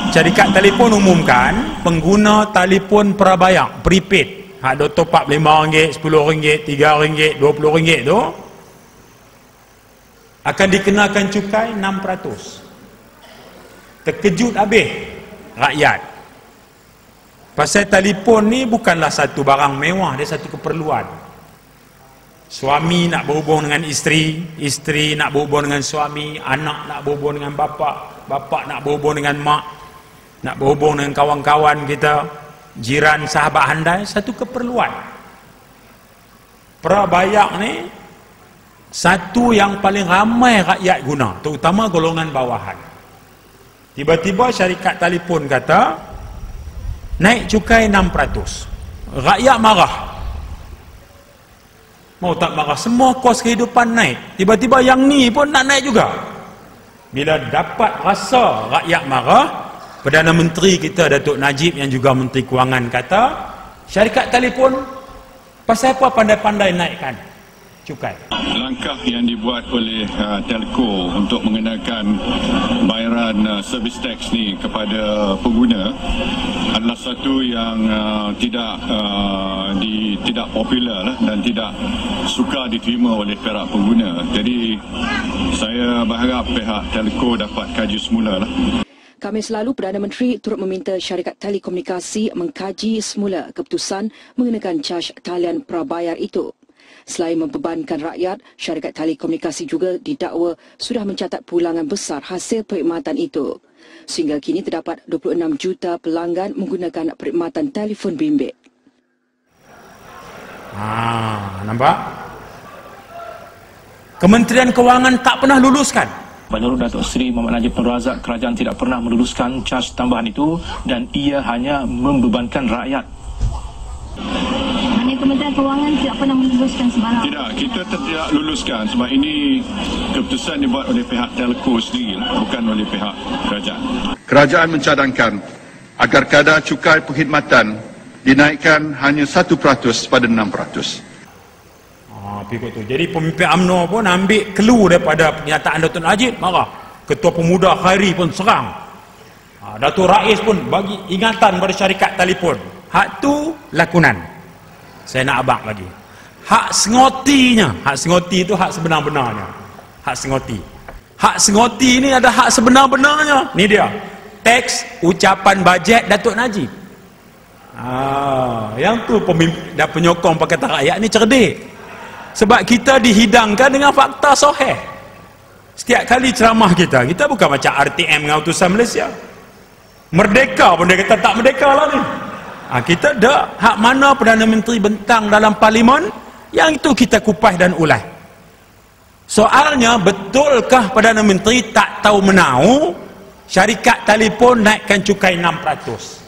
syarikat telefon umumkan pengguna telefon prabayar prepaid hak dok top up RM5, RM10, RM3, RM20 tu akan dikenakan cukai 6%. Terkejut habis rakyat. Pasal telefon ni bukanlah satu barang mewah, dia satu keperluan. Suami nak berhubung dengan isteri, isteri nak berhubung dengan suami, anak nak berhubung dengan bapa, bapa nak berhubung dengan mak, nak berhubung dengan kawan-kawan kita, jiran, sahabat handai, satu keperluan. Prabayar ni satu yang paling ramai rakyat guna, terutama golongan bawahan. Tiba-tiba syarikat telefon kata naik cukai 6%. Rakyat marah. Mau tak marah, semua kos kehidupan naik. Tiba-tiba yang ni pun nak naik juga. Bila dapat rasa rakyat marah, Perdana Menteri kita Datuk Najib yang juga Menteri Kewangan kata, syarikat telefon pasal apa pandai-pandai naikkan cukai? Langkah yang dibuat oleh telco untuk mengenakan bayaran service tax ni kepada pengguna adalah satu yang tidak popular dan tidak suka diterima oleh pihak pengguna. Jadi saya berharap pihak telco dapat kaji semula lah. Khamis lalu, Perdana Menteri turut meminta syarikat telekomunikasi mengkaji semula keputusan mengenakan caj talian prabayar itu. Selain membebankan rakyat, syarikat telekomunikasi juga didakwa sudah mencatat pulangan besar hasil perkhidmatan itu. Sehingga kini terdapat 26 juta pelanggan menggunakan perkhidmatan telefon bimbit. Nampak? Kementerian Kewangan tak pernah luluskan. Menurut Datuk Seri Muhammad Najib Tun Razak, kerajaan tidak pernah meluluskan caj tambahan itu dan ia hanya membebankan rakyat. Kementerian Kewangan tidak pernah meluluskan sebarang. Tidak, kita tidak luluskan sebab ini keputusan dibuat oleh pihak telco sendiri, bukan oleh pihak kerajaan. Kerajaan mencadangkan agar kadar cukai perkhidmatan dinaikkan hanya 1% pada 6%. Jadi pemimpin UMNO pun ambil clue daripada pernyataan Datuk Najib, marah. Ketua Pemuda Khairi pun serang. Datuk Rais pun bagi ingatan pada syarikat telefon. Hak tu lakonan. Saya nak abang lagi. Hak sengotinya. Hak sengoti itu hak sebenar-benarnya. Hak sengoti. Hak sengoti ini ada hak sebenar-benarnya. Ni dia. Teks ucapan bajet Datuk Najib. Yang tu pemimpin dan penyokong Pakatan Rakyat ni cerdik. Sebab kita dihidangkan dengan fakta sahih. Setiap kali ceramah kita bukan macam RTM dengan utusan Malaysia. Merdeka pun dia kata tak merdeka lah ni. Kita ada hak mana Perdana Menteri bentang dalam Parlimen, yang itu kita kupas dan ulas. Soalnya, betulkah Perdana Menteri tak tahu menau syarikat telefon naikkan cukai 6%?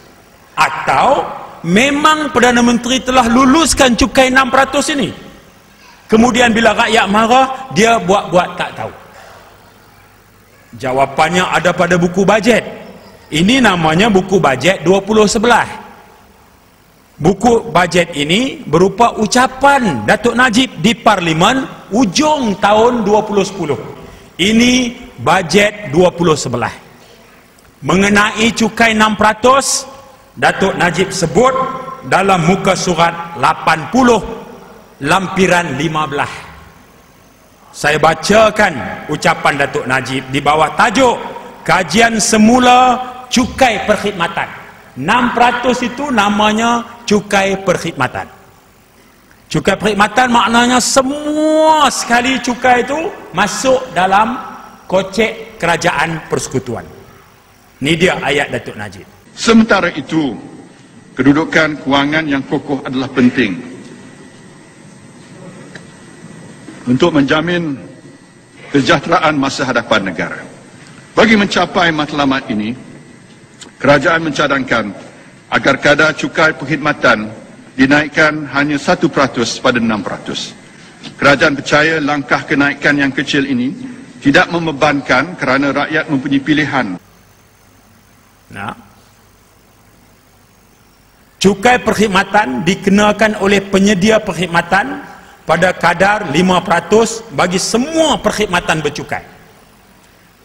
Atau memang Perdana Menteri telah luluskan cukai 6% ini? Kemudian bila rakyat marah, dia buat-buat tak tahu. Jawapannya ada pada buku bajet. Ini namanya buku bajet 2011. Buku bajet ini berupa ucapan Datuk Najib di Parlimen ujung tahun 2010. Ini bajet 2011. Mengenai cukai 6%, Datuk Najib sebut dalam muka surat 80 lampiran 15. Saya bacakan ucapan Datuk Najib di bawah tajuk kajian semula cukai perkhidmatan. 6% itu namanya cukai perkhidmatan. Cukai perkhidmatan maknanya semua sekali cukai itu masuk dalam kocek kerajaan persekutuan. Ini dia ayat Datuk Najib. Sementara itu, kedudukan kewangan yang kokoh adalah penting untuk menjamin kesejahteraan masa hadapan negara. Bagi mencapai matlamat ini, kerajaan mencadangkan agar kadar cukai perkhidmatan dinaikkan hanya 1% pada 6%. Kerajaan percaya langkah kenaikan yang kecil ini tidak membebankan kerana rakyat mempunyai pilihan. Cukai perkhidmatan dikenakan oleh penyedia perkhidmatan pada kadar 5% bagi semua perkhidmatan bercukai.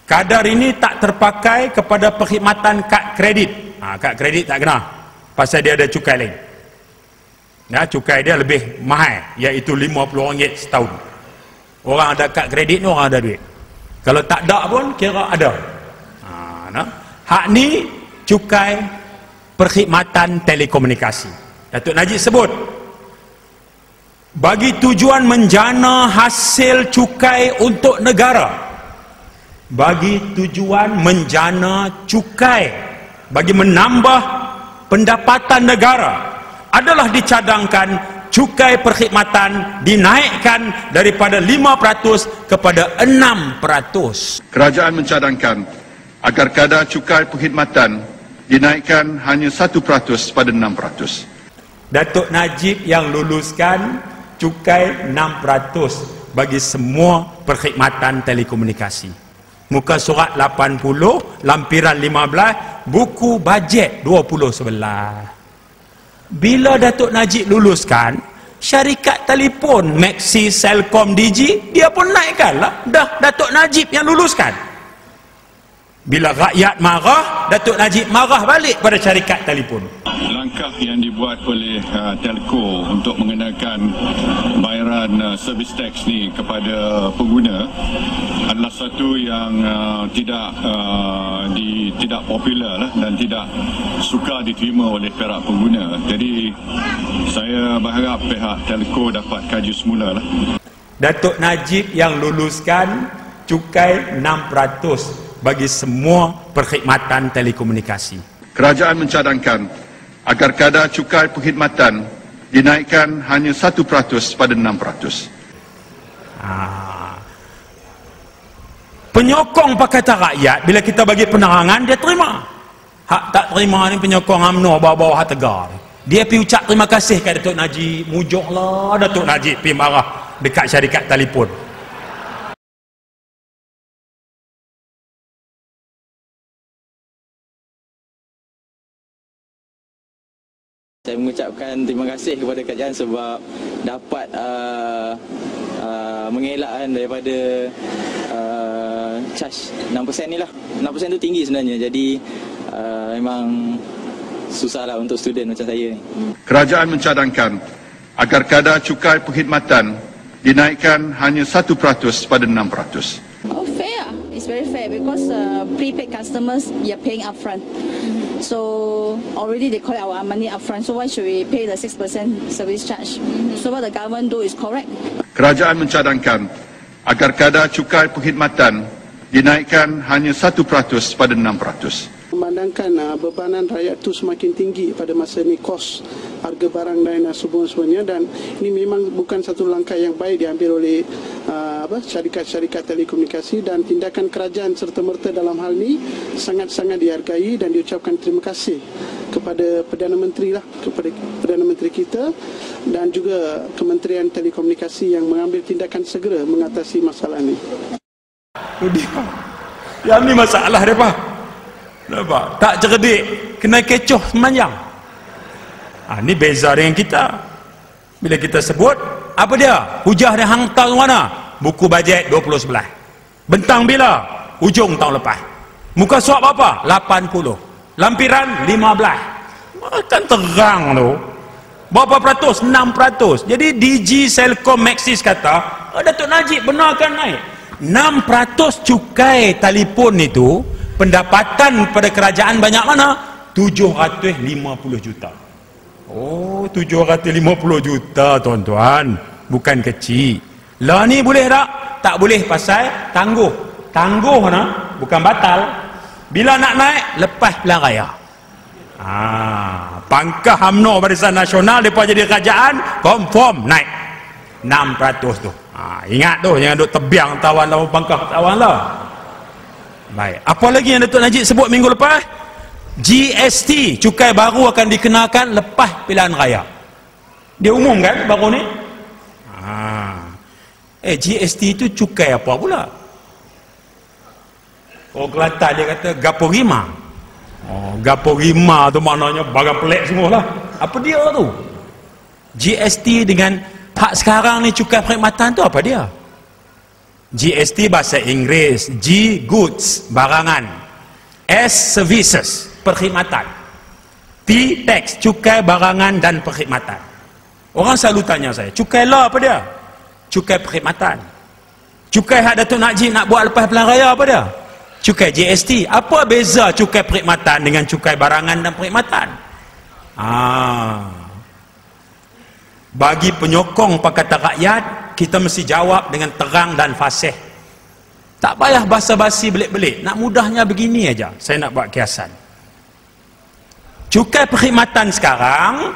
Kadar ini tak terpakai kepada perkhidmatan kad kredit. Kad kredit tak kena, pasal dia ada cukai lain. Ya, cukai dia lebih mahal, iaitu RM50 setahun. Orang ada kad kredit ni orang ada duit. Kalau tak ada pun kira ada. Hak ni cukai perkhidmatan telekomunikasi. Datuk Najib sebut, bagi tujuan menjana hasil cukai untuk negara. Bagi tujuan menjana cukai, bagi menambah pendapatan negara, adalah dicadangkan cukai perkhidmatan dinaikkan daripada 5% kepada 6%. Kerajaan mencadangkan agar kadar cukai perkhidmatan dinaikkan hanya 1% pada 6%. Datuk Najib yang luluskan cukai 6% bagi semua perkhidmatan telekomunikasi. Muka surat 80, lampiran 15, buku bajet 2011. Bila Datuk Najib luluskan, syarikat telefon Maxis, Celcom, Digi, dia pun naikkan lah. Dah Datuk Najib yang luluskan. Bila rakyat marah, Datuk Najib marah balik pada syarikat telefon. Langkah yang dibuat oleh Telco untuk mengenakan bayaran service tax ni kepada pengguna adalah satu yang tidak popular lah, dan tidak suka diterima oleh pihak pengguna. Jadi saya berharap pihak Telco dapat kaji semula lah. Datuk Najib yang luluskan cukai 6% bagi semua perkhidmatan telekomunikasi. Kerajaan mencadangkan agar kadar cukai perkhidmatan dinaikkan hanya 1% pada 6%. Penyokong Pakatan Rakyat, bila kita bagi penerangan, dia terima. Hak tak terima ni penyokong UMNO bawah-bawah tegar. Dia pergi ucap terima kasih kat Datuk Najib. Mujuklah Datuk Najib pergi marah dekat syarikat telefon. Saya mengucapkan terima kasih kepada kerajaan sebab dapat mengelakkan daripada charge 6% ni lah. 6% tu tinggi sebenarnya, jadi memang susahlah untuk student macam saya ni. Kerajaan mencadangkan agar kadar cukai perkhidmatan dinaikkan hanya 1% pada 6%. Oh, fair. It's very fair because prepaid customers, you're paying upfront. So already they collect our money upfront. So why should we pay the 6% service charge? So what the government do is correct. Kerajaan mencadangkan agar kadar cukai perkhidmatan dinaikkan hanya 1% pada 6%. Memandangkan bebanan rakyat itu semakin tinggi pada masa ini, kos harga barang dan sebagainya, dan ini memang bukan satu langkah yang baik diambil oleh syarikat-syarikat telekomunikasi, dan tindakan kerajaan serta-merta dalam hal ini sangat-sangat dihargai dan diucapkan terima kasih kepada Perdana Menteri lah, kepada Perdana Menteri kita dan juga Kementerian Telekomunikasi yang mengambil tindakan segera mengatasi masalah ini. Yang ni masalah dia, Pak. Nampak? Tak cerdik, kena kecoh semanjang. Ni beza dengan kita. Bila kita sebut, apa dia? Hujah dia hantar mana? Buku bajet 2011. Bentang bila? Hujung tahun lepas. Muka surat berapa? 80. Lampiran 15. Kan terang tu. Berapa peratus? 6%. Jadi Digi, Celcom, Maxis kata, Datuk Najib benarkan naik. 6% cukai telefon itu, pendapatan pada kerajaan banyak mana? 750 juta. Oh, 750 juta tuan-tuan. Bukan kecil. Lah ni boleh tak? Tak boleh pasal tangguh. Tangguh na, bukan batal. Bila nak naik, lepas pilihan raya. Pangkah UMNO Barisan Nasional, mereka jadi kerajaan, confirm naik 6% tu. Ingat tu, jangan duk tebiang tawan lawan pangkah tawan lah. Baik. Apa lagi yang Datuk Najib sebut minggu lepas? GST, cukai baru akan dikenakan lepas pilihan raya. Dia umumkan baru ni. GST itu cukai apa pula? Orang Kelantan dia kata gaporima. Gaporima tu maknanya barang pelik semua lah. Apa dia tu? GST dengan hak sekarang ni cukai perkhidmatan tu apa dia? GST bahasa Inggeris. G, goods, barangan. S, services, perkhidmatan. T, tax, cukai barangan dan perkhidmatan. Orang selalu tanya saya, cukai lah apa dia? Cukai perkhidmatan. Cukai hak Datuk Najib nak buat lepas pilihan raya apa dia? Cukai GST. Apa beza cukai perkhidmatan dengan cukai barangan dan perkhidmatan? Bagi penyokong Pakatan Rakyat, kita mesti jawab dengan terang dan fasih. Tak payah basa-basi belik-belik. Nak mudahnya begini aja. Saya nak buat kiasan. Cukai perkhidmatan sekarang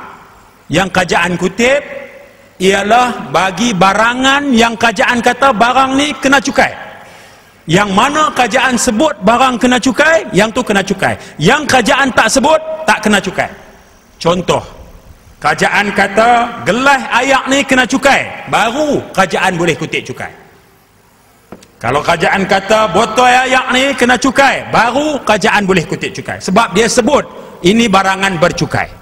yang kerajaan kutip ialah bagi barangan yang kerajaan kata barang ni kena cukai. Yang mana kerajaan sebut barang kena cukai, yang tu kena cukai. Yang kerajaan tak sebut, tak kena cukai. Contoh, kerajaan kata gelas ayak ni kena cukai, baru kerajaan boleh kutip cukai. Kalau kerajaan kata botol ayak ni kena cukai, baru kerajaan boleh kutip cukai. Sebab dia sebut ini barangan bercukai.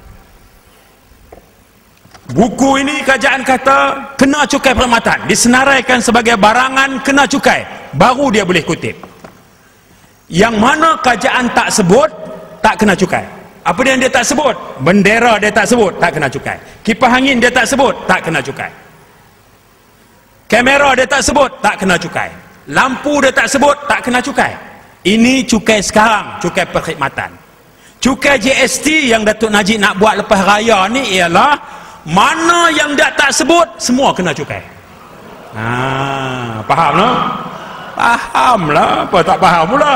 Buku ini kerajaan kata kena cukai perkhidmatan, disenaraikan sebagai barangan kena cukai, baru dia boleh kutip. Yang mana kerajaan tak sebut, tak kena cukai. Apa yang dia tak sebut? Bendera dia tak sebut, tak kena cukai. Kipas angin dia tak sebut, tak kena cukai. Kamera dia tak sebut, tak kena cukai. Lampu dia tak sebut, tak kena cukai. Ini cukai sekarang, cukai perkhidmatan. Cukai GST yang Datuk Najib nak buat lepas raya ni ialah mana yang dia tak sebut, semua kena cukai. Faham tak? Faham lah, apa tak faham pula?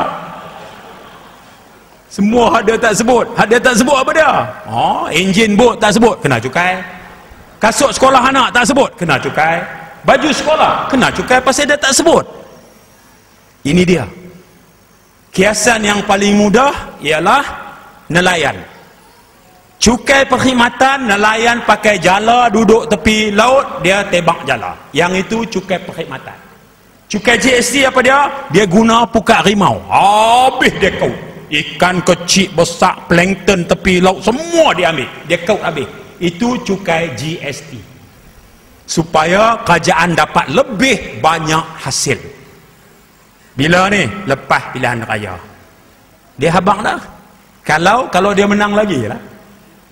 Semua hak dia tak sebut. Hak dia tak sebut apa dia? Enjin bot tak sebut, kena cukai. Kasut sekolah anak tak sebut, kena cukai. Baju sekolah, kena cukai pasal dia tak sebut. Ini dia. Kiasan yang paling mudah ialah nelayan. Cukai perkhidmatan, nelayan pakai jala, duduk tepi laut, dia tebak jala. Yang itu cukai perkhidmatan. Cukai GST apa dia? Dia guna pukat rimau. Habis dia kau. Ikan kecil, besar, plankton tepi laut, semua dia ambil. Dia kaut habis. Itu cukai GST. Supaya kerajaan dapat lebih banyak hasil. Bila ni? Lepas pilihan raya. Dia habang dah. Kalau dia menang lagi lah.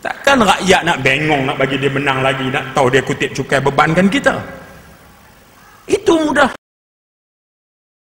Takkan rakyat nak bengong nak bagi dia menang lagi, nak tahu dia kutip cukai bebankan kita. Itu mudah.